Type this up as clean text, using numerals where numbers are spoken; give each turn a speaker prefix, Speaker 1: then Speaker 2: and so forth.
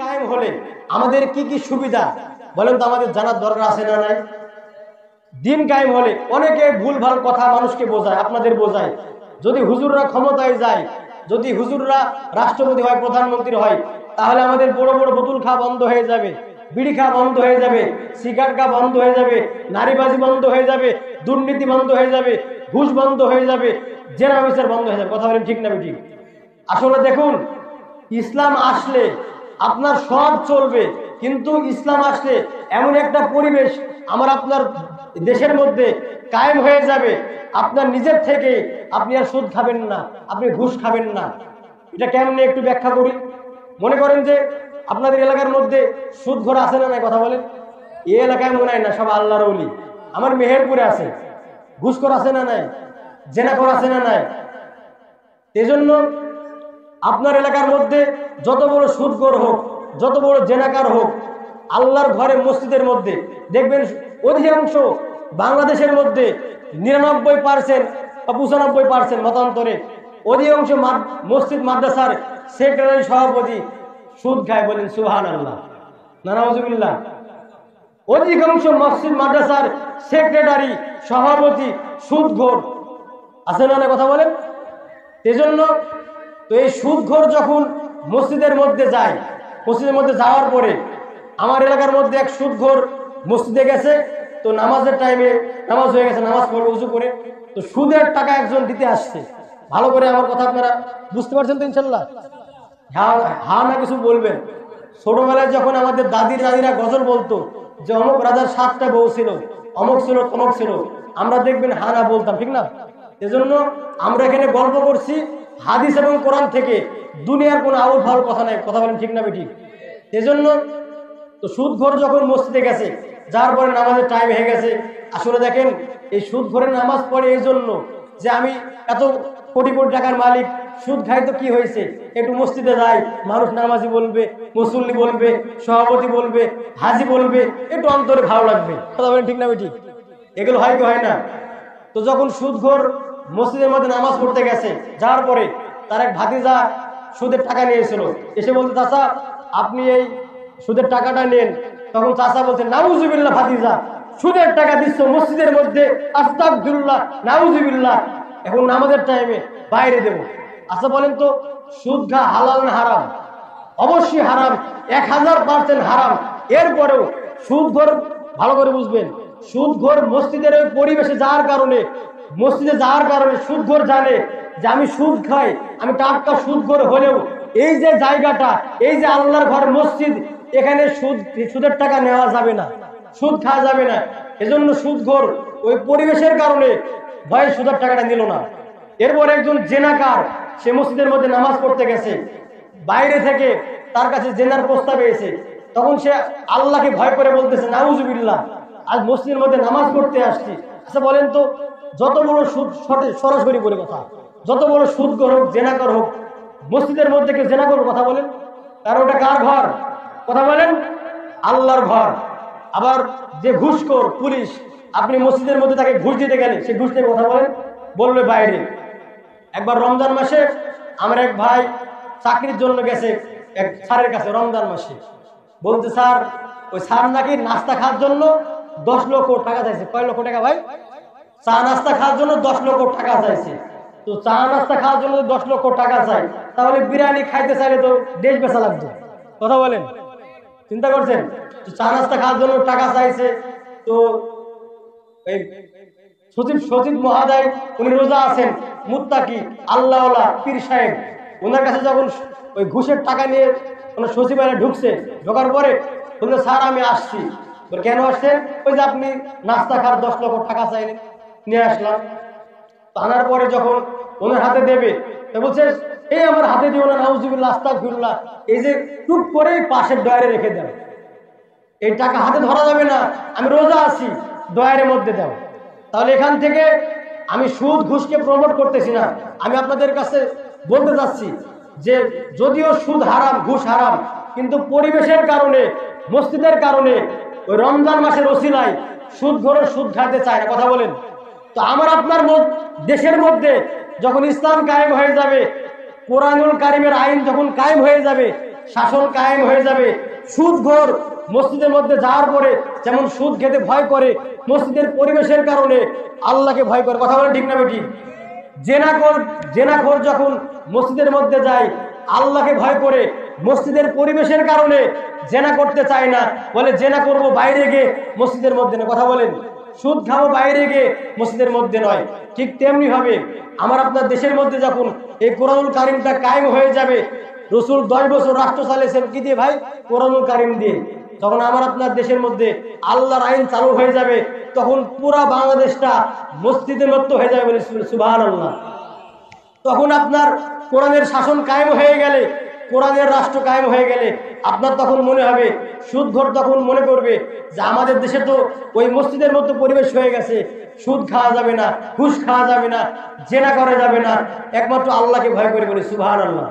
Speaker 1: কায়েম হলে আমাদের কি কি সুবিধা বলেন তো, আমাদের জানার দরকার আছে না নাই? দিন কায়েম হলে অনেকে ভুলভাল কথা মানুষকে বোঝায়, আপনাদের বোঝায়। যদি হুজুররা ক্ষমতায় যায়, যদি হুজুররা রাষ্ট্রপতি হয়, প্রধানমন্ত্রী হয়, তাহলে আমাদের বড় বড় বোতল খাওয়া বন্ধ হয়ে যাবে, বিড়ি খাওয়া বন্ধ হয়ে যাবে, সিগারেট খাওয়া বন্ধ হয়ে যাবে, নারীবাজি বন্ধ হয়ে যাবে, দুর্নীতি বন্ধ হয়ে যাবে, ঘুষ বন্ধ হয়ে যাবে, জেনা বিচার বন্ধ হয়ে যাবে। কথা বলেন ঠিক না ঠিক? আসলে দেখুন, ইসলাম আসলে আপনার সব চলবে, কিন্তু ইসলাম আসলে এমন একটা পরিবেশ আমার আপনার দেশের মধ্যে কায়েম হয়ে যাবে, আপনার নিজের থেকে আপনি আর সুদ খাবেন না, আপনি ঘুষ খাবেন না। এটা কেমনে একটু ব্যাখ্যা করি। মনে করেন যে আপনাদের এলাকার মধ্যে সুদঘর আছে না নাই? কথা বলেন। এই এলাকায় মনে হয় না, সব আল্লাহর ওলি। আমার মেহেরপুরে আছে, ঘুষখোর আছে না নাই? জেনাখোর আছে না নাই? এজন্য আপনার এলাকার মধ্যে যত বড় সুদখোর হোক, যত বড় জেনাকার হোক, আল্লাহর ঘরে মসজিদের মধ্যে দেখবেন অধিকাংশ বাংলাদেশের মধ্যে 99% বা 95% মতান্তরে অধিকাংশ মসজিদ মাদ্রাসার সেক্রেটারি সভাপতি সুদ খায়। বলেন সুবহানাল্লাহ, নাউজুবিল্লাহ। অধিকাংশ মসজিদ মাদ্রাসার সেক্রেটারি সভাপতি সুদখোর আছে না? কথা বলেন। এজন্য তো এই সুদখোর যখন মসজিদের মধ্যে যায়, মসজিদের মধ্যে যাওয়ার পরে আমার এলাকার মধ্যে এক সুদখোর মসজিদে গেছে, তো নামাজের টাইমে নামাজ হয়ে গেছে, নামাজ পড়বে উজু করে, তো সুদের টাকা একজন দিতে আসছে। ভালো করে আমার কথা আপনারা বুঝতে পারছেন তো ইনশাল্লাহ? হ্যাঁ না কিছু বলবেন। ছোটবেলায় যখন আমাদের দাদিরা গজল বলতো যে অমুক রাজার 7টা বউ ছিল, অমুক ছিল তমুক ছিল, আমরা দেখবেন হা না বলতাম, ঠিক না? এজন্য আমরা এখানে গল্প করছি হাদিস এবং কোরআন থেকে, দুনিয়ার কোনো আউল ফাউল কথা নাই। কথা বলেন ঠিক না ঠিক? এজন্য তো সুদখোর যখন মসজিদে গেছে, যার পরে নামাজের টাইম হয়ে গেছে। আসলে দেখেন, এই সুদখোরের নামাজ পড়ে এই জন্য যে আমি এত কোটি কোটি টাকার মালিক, সুদ খাই তো কি হয়েছে, একটু মসজিদে যাই, মানুষ নামাজি বলবে, মুসল্লি বলবে, সভাপতি বলবে, হাজি বলবে, একটু অন্তরে ভালো লাগবে। কথা বলেন ঠিক না ঠিক? এগুলো হয় কি হয় না? তো যখন সুদখোর মসজিদের মধ্যে নামাজ পড়তে গেছে, যাওয়ার পরে তার এক ভাতিজা সুদের টাকা নিয়েছিল, এসে বলতে, চাচা আপনি এই সুদের টাকাটা নেন। তখন চাচা বলছে, নাউজুবিল্লাহ ভাতিজা, সুদের টাকা দিচ্ছ মসজিদের মধ্যে, আস্তাগফিরুল্লাহ, নাউজুবিল্লাহ, এখন নামাজের টাইমে বাইরে দেব। আচ্ছা বলেন তো, সুদ খা হালাল না হারাম? অবশ্যই হারাম, 1000% হারাম। এরপরেও সুদখোর, ভালো করে বুঝবেন, সুদখোর মসজিদের ওই পরিবেশে যাওয়ার কারণে, মসজিদে যাওয়ার কারণে সুদখোর জানে যে আমি সুদ খাই, আমি টাটকা সুদখোর হলেও এই যে জায়গাটা, এই যে আল্লাহর ঘর মসজিদ, এখানে সুদের টাকা নেওয়া যাবে না, সুদ খাওয়া যাবে না। এজন্য সুদখোর ওই পরিবেশের কারণে ভয়ে সুদের টাকাটা নিল না। এরপর একজন জেনাকার, সে মসজিদের মধ্যে নামাজ পড়তে গেছে, বাইরে থেকে তার কাছে জেনার প্রস্তাব এসে, তখন সে আল্লাহকে ভয় করে বলতেছে, নাউজুবিল্লাহ, আজ মসজিদের মধ্যে নামাজ পড়তে আসছি। আচ্ছা বলেন তো, যত বড় সুদ, সরাসরি করে কথা, যত বড় সুদখোর হোক, জেনাকার হোক, মসজিদের মধ্যে কেউ জেনা করবে? কথা বলেন। কারণ ওটা কার ঘর? কথা বলেন, আল্লাহর ঘর। আবার যে ঘুষখোর পুলিশ, আপনি মসজিদের মধ্যে তাকে ঘুষ দিতে গেলে সে ঘুষ দেবে? কথা বলেন, বলবে বাইরে। একবার রমজান মাসে আমার এক ভাই চাকরির জন্য গেছে এক স্যারের কাছে রমজান মাসে, বলতে, স্যার ওই স্যার নাকি নাস্তা খাওয়ার জন্য 10 লক্ষ টাকা চাইছে। কয় লক্ষ টাকা ভাই? চা নাস্তা খাওয়ার জন্য 10 লক্ষ টাকা চাইছে। তো চা নাস্তা খাওয়ার জন্য 10 লক্ষ টাকা চাই, তাহলে বিরিয়ানি খাইতে চাইলে তো দেশ বেচা লাগতো। কথা বলেন, চিন্তা করছেন? তো চা নাস্তা খাওয়ার জন্য টাকা চাইছে। তো এই সচিব মহাদয়, উনি রোজা আছেন, মুত্তাকি, আল্লাহওয়ালা পীর সাহেব, ওনার কাছে যখন ওই ঘুষের টাকা নিয়ে ওনার সচিবালয়ে ঢুকছে, ঢোকার পরে বলছে, স্যার আমি আসছি। কেন আসছেন? ওই যে আপনি নাস্তা খাওয়ার 10 লক্ষ টাকা চাইলেন, নিয়ে আসলাম। আনার পরে যখন ওনার হাতে দেবে, তো বলছে, এই আমার হাতে দিও না, নাউজুবিল্লাহ, আস্তাগফিরুল্লাহ, এই যে টুক করে পাশের ডয়ারে রেখে দেন, এই টাকা হাতে ধরা যাবে না, আমি রোজা আছি, ডয়ারের মধ্যে দাও। তাহলে এখান থেকে আমি সুদ ঘুষকে প্রমোট করতেছি না, আমি আপনাদের কাছে বলতে চাচ্ছি যে যদিও সুদ হারাম, ঘুষ হারাম, কিন্তু পরিবেশের কারণে, মসজিদের কারণে, ওই রমজান মাসের ওসিলায় সুদখোর সুদ খাইতে চায় না। কথা বলেন। তো আমার আপনার দেশের মধ্যে যখন ইসলাম কায়েম হয়ে যাবে, কোরআনুল কারিমের আইন যখন কায়েম হয়ে যাবে, শাসন কায়েম হয়ে যাবে। সুদঘর মসজিদের মধ্যে যাওয়ার পরে যেমন সুদ খেতে ভয় করে, মসজিদের পরিবেশের কারণে আল্লাহকে ভয় করে। কথা বলে ঠিক না বেঠিক? জেনাখোর যখন মসজিদের মধ্যে যায় আল্লাহকে ভয় করে, মসজিদের পরিবেশের কারণে জেনা করতে চায় না, বলে জেনা করব বাইরে গিয়ে মসজিদের মধ্যে না। কথা বলেন, সুদ খাবো বাইরে গিয়ে মসজিদের মধ্যে নয়। ঠিক তেমনি ভাবে আমার আপনার দেশের মধ্যে যখন এই কোরআনুল কারিমটা কায়েম হয়ে যাবে, রসুল 10 বছর রাষ্ট্র চালিয়েছেন কি দিয়ে ভাই? কোরআনুল কারিম দিয়ে। যখন আমার আপনার দেশের মধ্যে আল্লাহর আইন চালু হয়ে যাবে, তখন পুরা বাংলাদেশটা মসজিদের মতো হয়ে যাবে, বলে সুবহানাল্লাহ। তখন আপনার কোরআনের শাসন কায়েম হয়ে গেলে, কোরআনের রাষ্ট্র কায়েম হয়ে গেলে আপনার তখন মনে হবে, সুদঘর তখন মনে করবে যে আমাদের দেশে তো ওই মসজিদের মতো পরিবেশ হয়ে গেছে, সুদ খাওয়া যাবে না, ঘুষ খাওয়া যাবে না, জেনা করা যাবে না, একমাত্র আল্লাহকে ভয় করে, বলে সুবহানাল্লাহ।